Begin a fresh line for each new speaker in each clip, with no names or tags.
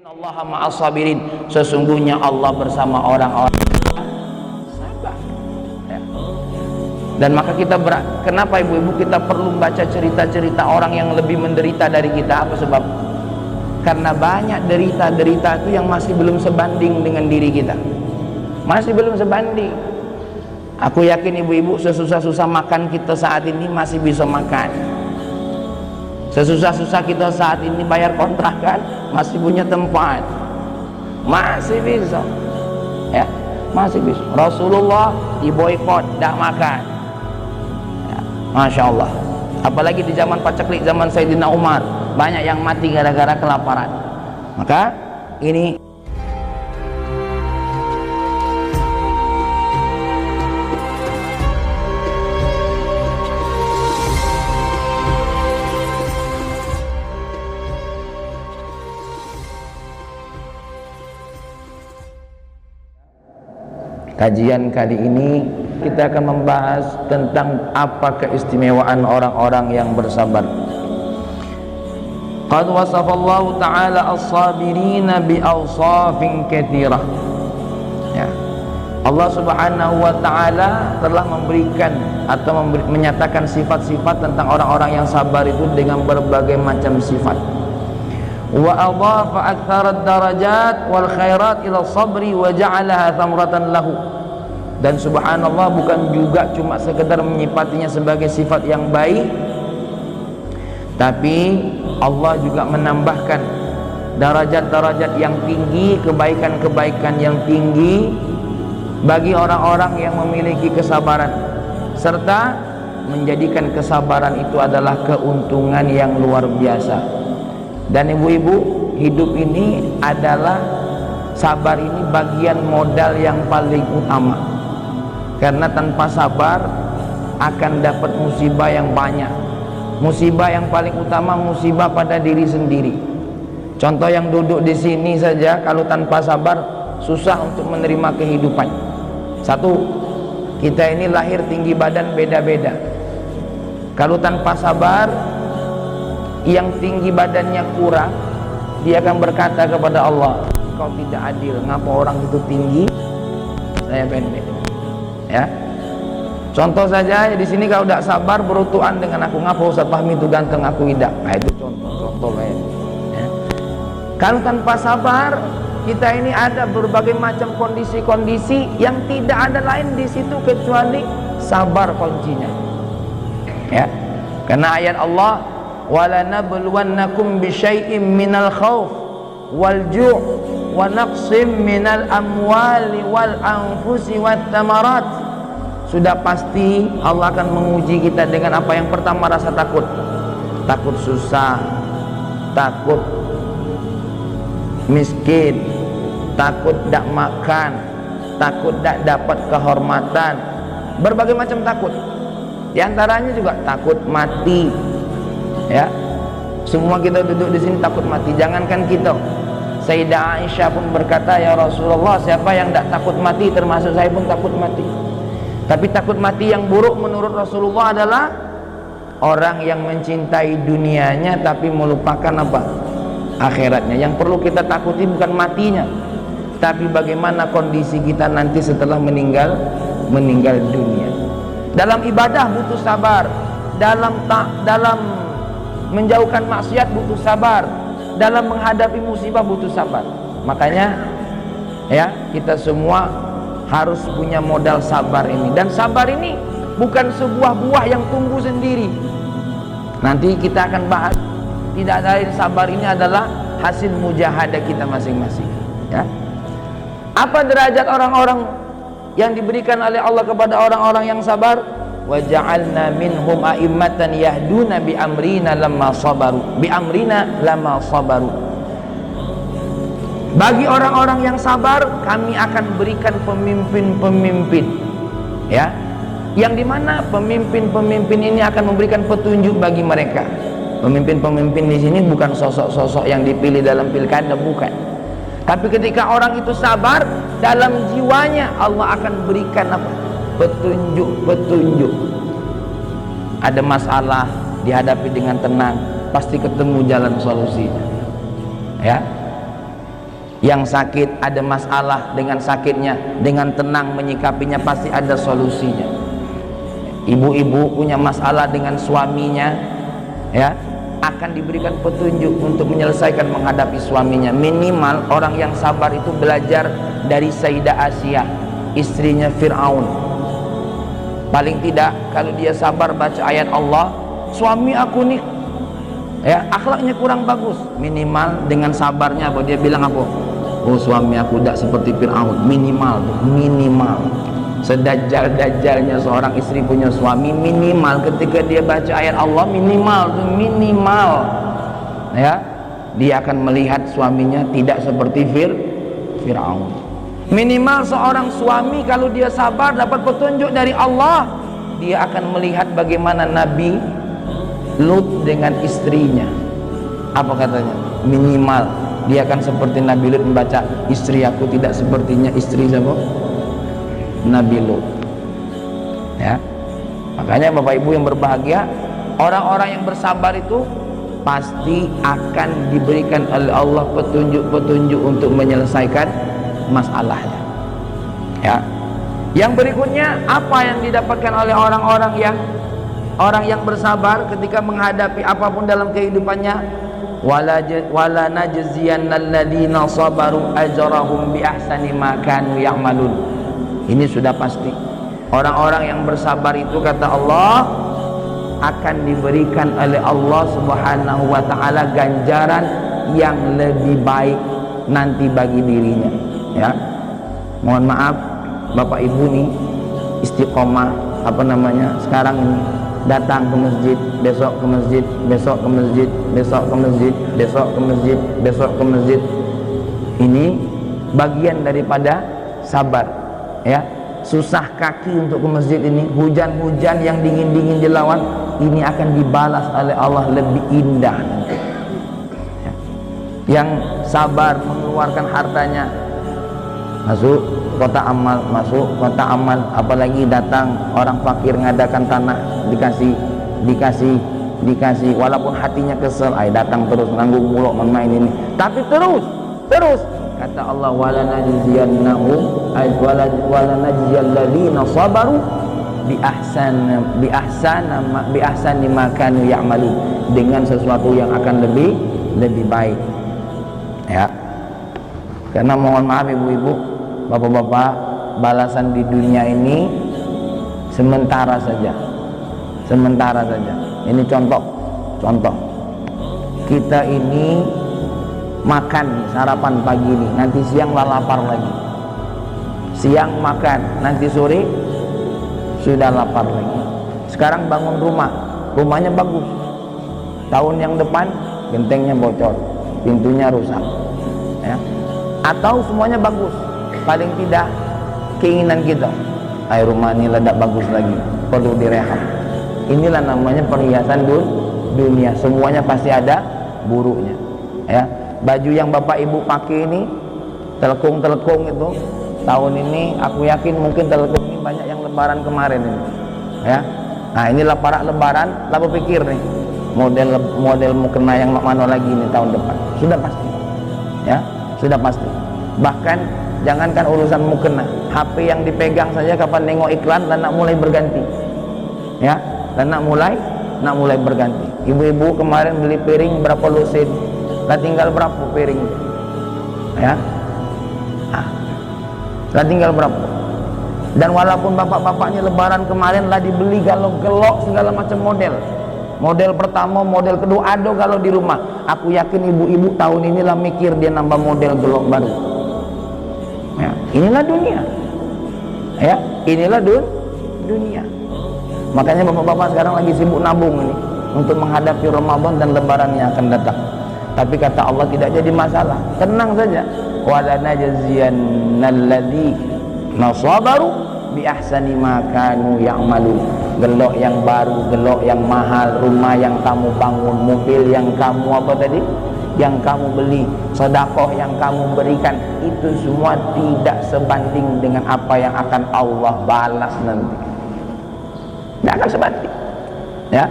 Allah ma'as sabirin, sesungguhnya Allah bersama orang-orang sabar ya. Dan maka kita kenapa ibu-ibu kita perlu baca cerita-cerita orang yang lebih menderita dari kita? Apa sebab? Karena banyak derita-derita itu yang masih belum sebanding dengan diri kita, masih belum sebanding. Aku yakin ibu-ibu sesusah-susah makan kita saat ini masih bisa makan. Sesusah-susah kita saat ini bayar kontrakan masih punya tempat, masih bisa ya, masih bisa. Rasulullah diboikot, tidak makan ya, Masya Allah. Apalagi di zaman paceklik, zaman Sayyidina Umar, banyak yang mati gara-gara kelaparan. Maka ini kajian kali ini kita akan membahas tentang apa keistimewaan orang-orang yang bersabar. Qad wasafallahu ta'ala as-sabirina bi awsafin katsirah. Ya. Allah Subhanahu wa taala telah memberikan atau menyatakan sifat-sifat tentang orang-orang yang sabar itu dengan berbagai macam sifat. Wa adhafa aktsara ad-darajat wal khairat ila sabri wa ja'alaha thamratan lahu. Dan subhanallah, bukan juga cuma sekedar menyifatinya sebagai sifat yang baik, tapi Allah juga menambahkan darajat-darajat yang tinggi, kebaikan-kebaikan yang tinggi bagi orang-orang yang memiliki kesabaran, serta menjadikan kesabaran itu adalah keuntungan yang luar biasa. Dan ibu-ibu, hidup ini adalah sabar, ini bagian modal yang paling utama. Karena tanpa sabar akan dapat musibah yang banyak. Musibah yang paling utama musibah pada diri sendiri. Contoh yang duduk di sini saja, kalau tanpa sabar susah untuk menerima kehidupan. Satu, kita ini lahir tinggi badan beda-beda. Kalau tanpa sabar, yang tinggi badannya kurang, dia akan berkata kepada Allah, "Kau tidak adil, ngapa orang itu tinggi, saya pendek." Ya, contoh saja di sini, kalau tidak sabar berutuan dengan aku, ngapa Ustaz Fahmi itu ganteng, aku tidak. Nah, itu contoh lain. Ya. Kalau tanpa sabar, kita ini ada berbagai macam kondisi-kondisi yang tidak ada lain di situ kecuali sabar kuncinya. Ya, karena ayat Allah, walanabluwannakum bisyai'im minal khauf wal ju' wa naqsim minal amwali wal anfusi wat tamarat. Sudah pasti Allah akan menguji kita dengan apa? Yang pertama, rasa takut. Takut susah, takut miskin, takut tidak makan, takut tidak dapat kehormatan, berbagai macam takut. Di antaranya juga takut mati. Ya, semua kita duduk di sini takut mati. Jangankan kita, Sayyidah Aisyah pun berkata, "Ya Rasulullah, siapa yang tidak takut mati? Termasuk saya pun takut mati." Tapi takut mati yang buruk menurut Rasulullah adalah orang yang mencintai dunianya tapi melupakan apa? Akhiratnya. Yang perlu kita takuti bukan matinya, tapi bagaimana kondisi kita nanti setelah meninggal dunia. Dalam ibadah butuh sabar, dalam menjauhkan maksiat butuh sabar, dalam menghadapi musibah butuh sabar. Makanya ya, kita semua harus punya modal sabar ini. Dan sabar ini bukan sebuah buah yang tumbuh sendiri. Nanti kita akan bahas, tidak lain sabar ini adalah hasil mujahadah kita masing-masing. Ya. Apa derajat orang-orang yang diberikan oleh Allah kepada orang-orang yang sabar? Wa ja'alna minhum a'immatan yahduna bi amrina lamma sabaru. Bi amrina lamma sabaru. Bagi orang-orang yang sabar, kami akan berikan pemimpin-pemimpin, ya, yang dimana pemimpin-pemimpin ini akan memberikan petunjuk bagi mereka. Pemimpin-pemimpin di sini bukan sosok-sosok yang dipilih dalam pilkada, bukan. Tapi ketika orang itu sabar, dalam jiwanya Allah akan berikan apa? Petunjuk. Ada masalah dihadapi dengan tenang, pasti ketemu jalan solusinya. Ya. Yang sakit ada masalah dengan sakitnya, dengan tenang menyikapinya, pasti ada solusinya. Ibu-ibu punya masalah dengan suaminya, ya, akan diberikan petunjuk untuk menyelesaikan menghadapi suaminya. Minimal orang yang sabar itu belajar dari Sayyidah Asia, istrinya Fir'aun. Paling tidak kalau dia sabar baca ayat Allah, suami aku nih, ya, akhlaknya kurang bagus, minimal dengan sabarnya apa dia bilang apa? Oh, suami aku tidak seperti Fir'aun. Minimal tuh, minimal. Sedajjal-dajjalnya seorang istri punya suami, minimal ketika dia baca ayat Allah, minimal tuh, minimal, ya, dia akan melihat suaminya tidak seperti Fir'aun. Minimal seorang suami kalau dia sabar dapat petunjuk dari Allah, dia akan melihat bagaimana Nabi Lut dengan istrinya. Apa katanya? Minimal dia akan seperti Nabi Lut membaca, istri aku tidak sepertinya istri siapa? Nabi Lut. Ya. Makanya Bapak Ibu yang berbahagia, orang-orang yang bersabar itu pasti akan diberikan oleh Allah petunjuk-petunjuk untuk menyelesaikan masalahnya. Ya. Yang berikutnya, apa yang didapatkan oleh orang yang bersabar ketika menghadapi apapun dalam kehidupannya? Wala najziyannal ladzina sabaru ajrahum bi ahsani ma kanu ya'malun. Ini sudah pasti. Orang-orang yang bersabar itu kata Allah akan diberikan oleh Allah Subhanahu wa taala ganjaran yang lebih baik nanti bagi dirinya, ya. Mohon maaf Bapak Ibu nih istiqomah sekarang ini datang ke masjid, besok ke masjid, besok ke masjid, besok ke masjid, besok ke masjid, besok ke masjid. Ini bagian daripada sabar, ya. Susah kaki untuk ke masjid ini, hujan-hujan yang dingin-dingin dilawan, ini akan dibalas oleh Allah lebih indah nanti, ya. Yang sabar mengeluarkan hartanya, masuk kota amal, apalagi datang orang fakir ngadakan tanah, dikasih walaupun hatinya kesel, datang terus nanggung mulu main ini, tapi terus kata Allah, wala najziyannahum wala najziyal ladzina sabaru bi ahsani ma kanu ya'malun, dengan sesuatu yang akan lebih baik, ya. Karena mohon maaf ibu-ibu, bapak-bapak, balasan di dunia ini sementara saja. Ini contoh kita ini makan sarapan pagi ini, nanti siang lapar lagi, siang makan, nanti sore sudah lapar lagi. Sekarang bangun rumahnya bagus, tahun yang depan gentengnya bocor, pintunya rusak, ya. Atau semuanya bagus, paling tidak keinginan kita, rumah ini ledak bagus lagi, perlu direhab. Inilah namanya perhiasan dunia, semuanya pasti ada buruknya, ya. Baju yang Bapak Ibu pakai ini telekung itu, tahun ini aku yakin mungkin telekung ini banyak yang lebaran kemarin ini, ya. Nah, inilah para lebaran, lalu pikir nih model mukena yang mana lagi nih tahun depan, sudah pasti, ya, sudah pasti. Bahkan jangankan urusan mukena, HP yang dipegang saja kapan nengok iklan dan nak mulai berganti, ya, dan nak mulai berganti. Ibu-ibu kemarin beli piring berapa lusin, lah tinggal berapa piring, ya, lah tinggal berapa. Dan walaupun bapak-bapaknya lebaran kemarin lah dibeli galok-gelok segala macam model pertama, model kedua ada kalau di rumah, aku yakin ibu-ibu tahun ini lah mikir dia nambah model gelok baru, ya. Inilah dunia, ya, inilah dunia. Makanya bapak-bapak sekarang lagi sibuk nabung ini untuk menghadapi Ramadan dan lebaran yang akan datang. Tapi kata Allah tidak jadi masalah, tenang saja. Wala najziyannal ladzina sabaru bi ahsani ma kanu ya'malun. Gelok yang baru, gelok yang mahal, rumah yang kamu bangun, mobil yang kamu yang kamu beli, sedekah yang kamu berikan, itu semua tidak sebanding dengan apa yang akan Allah balas nanti. Tidak akan sebanding, ya,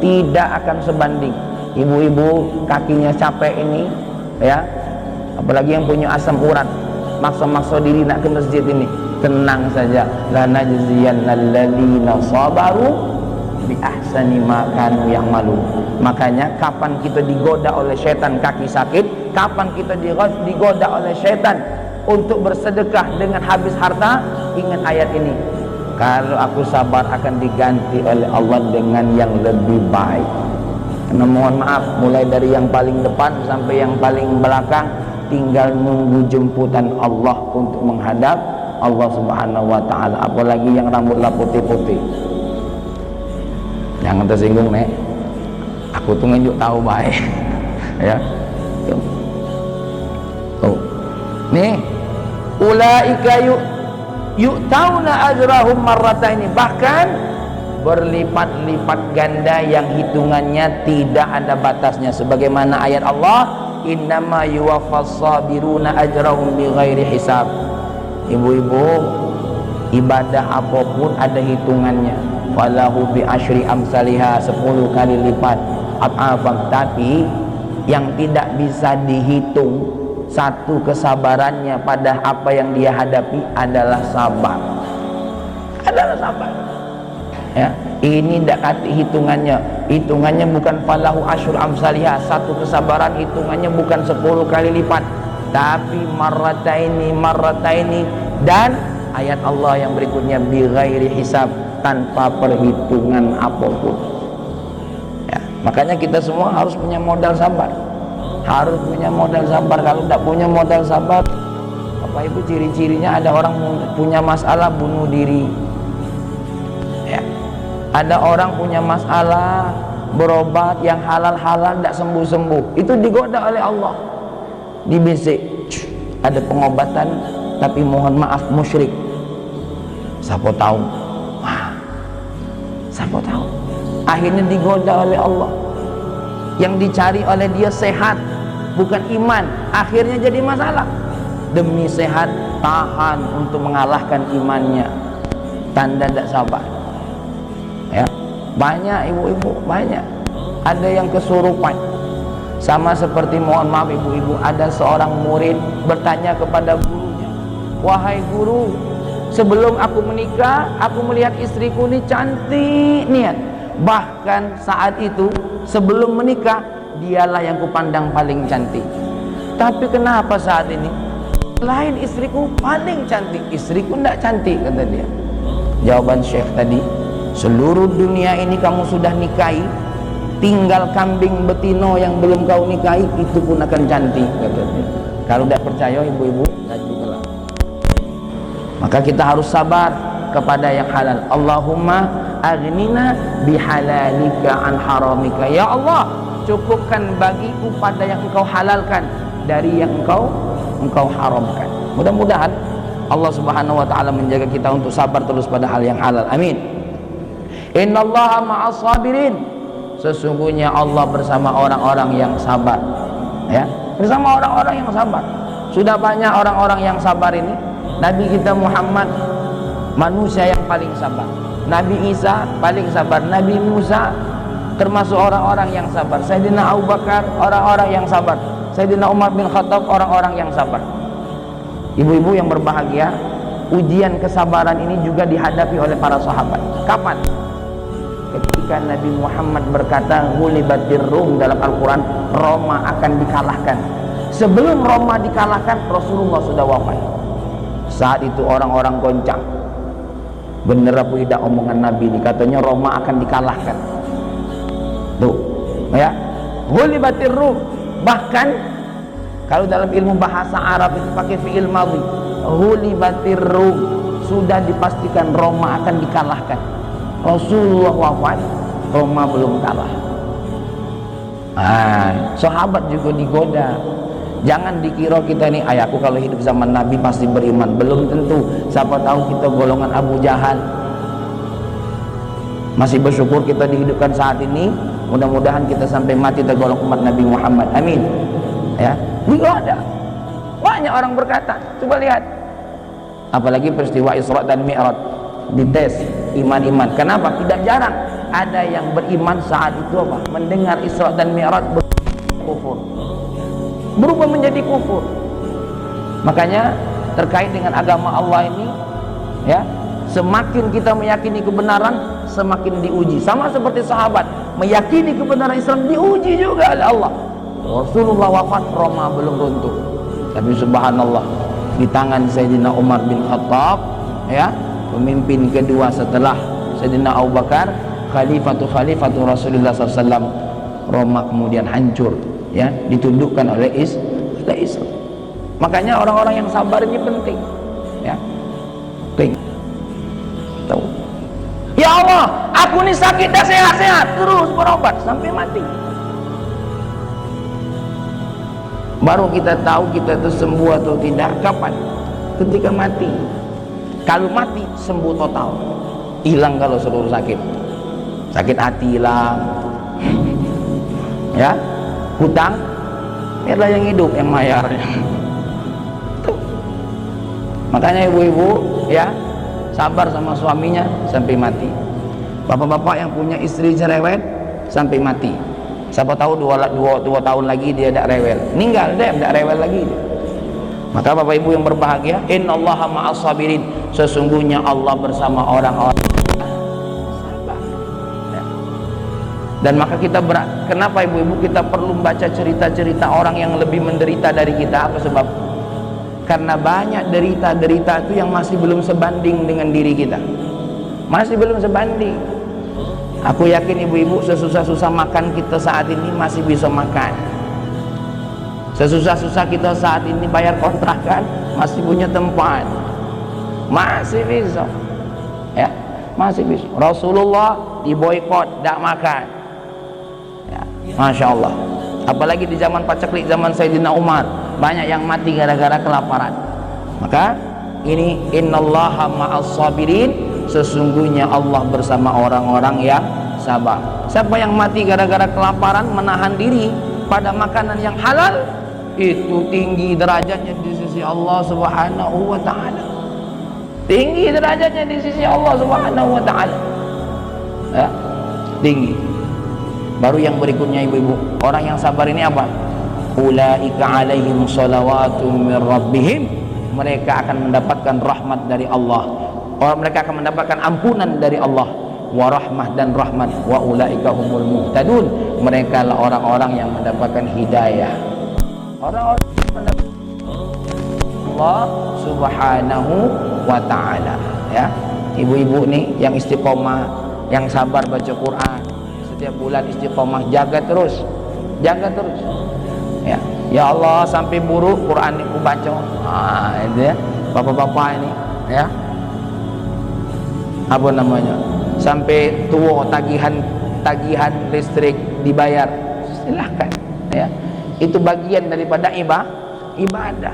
tidak akan sebanding. Ibu-ibu kakinya capek ini, ya, Apalagi yang punya asam urat, maksa-maksa diri nak ke masjid ini, tenang saja. La najziyannal ladzina sabaru bi ahsani ma kanu ya'malu. Makanya kapan kita digoda oleh setan kaki sakit, kapan kita digoda oleh setan untuk bersedekah dengan habis harta, ingat ayat ini. Kalau aku sabar akan diganti oleh Allah dengan yang lebih baik. Karena mohon maaf, mulai dari yang paling depan sampai yang paling belakang tinggal nunggu jemputan Allah untuk menghadap Allah Subhanahu wa taala. Apalagi yang rambutlah putih-putih. Jangan tersinggung, Nek. Aku tuh nunjuk tahu baik. Ya. Tuh. Nih, ulaika yu'tauna ajrahum marrataini, bahkan berlipat-lipat ganda yang hitungannya tidak ada batasnya, sebagaimana ayat Allah, innama yuwaffas sabiruna ajrahum bighairi hisab. Ibu-ibu, ibadah apapun ada hitungannya. Falahu bi asyri amsalihha, 10 kali lipat. Tapi yang tidak bisa dihitung satu kesabarannya pada apa yang dia hadapi adalah sabar. Adalah sabar. Ya, ini tidak kata hitungannya bukan falahu asyur amsalihha, satu kesabaran hitungannya bukan 10 kali lipat, tapi marrataini, dan ayat Allah yang berikutnya bighairi hisab, tanpa perhitungan apapun. Ya, makanya kita semua harus punya modal sabar. Harus punya modal sabar. Kalau tidak punya modal sabar, Bapak Ibu, ciri-cirinya ada orang punya masalah bunuh diri. Ya. Ada orang punya masalah berobat yang halal-halal tidak sembuh-sembuh, itu digoda oleh Allah, dibisik, ada pengobatan tapi mohon maaf musyrik. Siapa tahu? Siapa tahu? Akhirnya digoda oleh Allah. Yang dicari oleh dia sehat, bukan iman, akhirnya jadi masalah. Demi sehat tahan untuk mengalahkan imannya, tanda tidak sabar. Ya, banyak ibu-ibu, banyak. Ada yang kesurupan. Sama seperti, mohon maaf ibu-ibu, ada seorang murid bertanya kepada gurunya, wahai guru, sebelum aku menikah, aku melihat istriku ini cantik niat. Bahkan saat itu sebelum menikah, dialah yang kupandang paling cantik. Tapi kenapa saat ini lain istriku paling cantik, istriku tidak cantik, kata dia. Jawaban Syekh tadi, seluruh dunia ini kamu sudah nikahi, tinggal kambing betino yang belum kau nikahi, itu pun akan cantik, kata dia. Kalau tidak percaya ibu-ibu, lanjutlah. Maka kita harus sabar kepada yang halal. Allahumma aghnina bihalalika an haramika. Ya Allah, cukupkan bagiku pada yang engkau halalkan dari yang engkau haramkan. Mudah-mudahan Allah Subhanahu wa taala menjaga kita untuk sabar terus pada hal yang halal. Amin. Innallaha ma'as sabirin. Sesungguhnya Allah bersama orang-orang yang sabar. Ya, bersama orang-orang yang sabar. Sudah banyak orang-orang yang sabar ini. Nabi kita Muhammad manusia yang paling sabar. Nabi Isa paling sabar. Nabi Musa termasuk orang-orang yang sabar. Sayyidina Abu Bakar orang-orang yang sabar. Sayyidina Umar bin Khattab orang-orang yang sabar. Ibu-ibu yang berbahagia, ujian kesabaran ini juga dihadapi oleh para sahabat. Kapan? Ketika Nabi Muhammad berkata ghulibatir Rum dalam Al-Quran, Roma akan dikalahkan. Sebelum Roma dikalahkan, Rasulullah sudah wafat. Saat itu orang-orang goncang. Bener apa tidak omongan Nabi ini? Katanya Roma akan dikalahkan. Tuh, ya, ghulibatir Rum. Bahkan kalau dalam ilmu bahasa Arab itu pakai fi'il madhi, ghulibatir Rum, sudah dipastikan Roma akan dikalahkan. Rasulullah wafat, Roma belum kalah. Sahabat juga digoda. Jangan dikira kita ini, ayahku kalau hidup zaman Nabi pasti beriman. Belum tentu. Siapa tahu kita golongan Abu Jahal. Masih bersyukur kita dihidupkan saat ini. Mudah-mudahan kita sampai mati tergolong umat Nabi Muhammad. Amin. Ya, digoda. Banyak orang berkata, coba lihat. Apalagi peristiwa Isra dan Mi'raj, dites iman-iman. Kenapa? Tidak jarang ada yang beriman saat itu apa? Mendengar Isra dan Mi'raj kufur, berubah menjadi kufur. Makanya terkait dengan agama Allah ini, ya, semakin kita meyakini kebenaran, semakin diuji. Sama seperti sahabat meyakini kebenaran Islam, diuji juga oleh Allah. Rasulullah wafat, Roma belum runtuh, tapi subhanallah di tangan Sayyidina Umar bin Khattab, ya, pemimpin kedua setelah Sayyidina Abu Bakar, khalifatu Rasulullah SAW, Roma kemudian hancur, ya, ditundukkan oleh Islam. Makanya orang-orang yang sabar ini penting, ya, penting. Tahu? Ya Allah, aku ini sakit dan sehat-sehat, terus berobat sampai mati. Baru kita tahu kita itu sembuh atau tidak kapan? Ketika mati. Kalau mati sembuh total, hilang kalau seluruh sakit. Sakit hati hilang, ya, hutang, biarlah yang hidup yang mayarnya. Tuh. Makanya ibu-ibu, ya, sabar sama suaminya sampai mati. Bapak-bapak yang punya istri cerewet sampai mati. Siapa tahu dua tahun lagi dia tidak rewel, meninggal dia tidak rewel lagi dia. Maka bapak ibu yang berbahagia, innallaha ma'as sabirin, sesungguhnya Allah bersama orang-orang sabar, ya. Dan maka kenapa ibu-ibu kita perlu membaca cerita-cerita orang yang lebih menderita dari kita? Apa sebab? Karena banyak derita-derita itu yang masih belum sebanding dengan diri kita, masih belum sebanding. Aku yakin ibu-ibu sesusah-susah makan kita saat ini masih bisa makan. Sesusah-susah kita saat ini bayar kontrakan masih punya tempat, masih bisa, ya, masih bisa. Rasulullah diboikot, tidak makan, ya, Masya Allah. Apalagi di zaman paceklik, zaman Sayyidina Umar, banyak yang mati gara-gara kelaparan. Maka ini innallaha ma'as sabirin, sesungguhnya Allah bersama orang-orang yang sabar. Siapa yang mati gara-gara kelaparan, menahan diri pada makanan yang halal, itu tinggi derajatnya di sisi Allah Subhanahu wa ta'ala. Tinggi derajatnya di sisi Allah Subhanahu wa ta'ala, ya, tinggi. Baru yang berikutnya ibu-ibu, orang yang sabar ini apa? Ulaika alaihim salawatum min rabbihim, mereka akan mendapatkan rahmat dari Allah. Mereka akan mendapatkan ampunan dari Allah, wa rahmah dan rahmat, wa ulaika humul muhtadun, mereka lah orang-orang yang mendapatkan hidayah. Orang-orang yang mendapatkan Allah Subhanahu wa ta'ala, ya. Ibu-ibu nih yang istiqomah, yang sabar baca Quran setiap bulan, istiqomah, jaga terus, ya. Ya Allah, sampai buruk Quran ini ku baca, itu ya, bapak-bapak ini, ya, apa namanya, sampai tua tagihan listrik dibayar, silahkan, ya. Itu bagian daripada ibadah,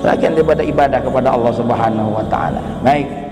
bagian daripada ibadah kepada Allah Subhanahu wa ta'ala. Baik.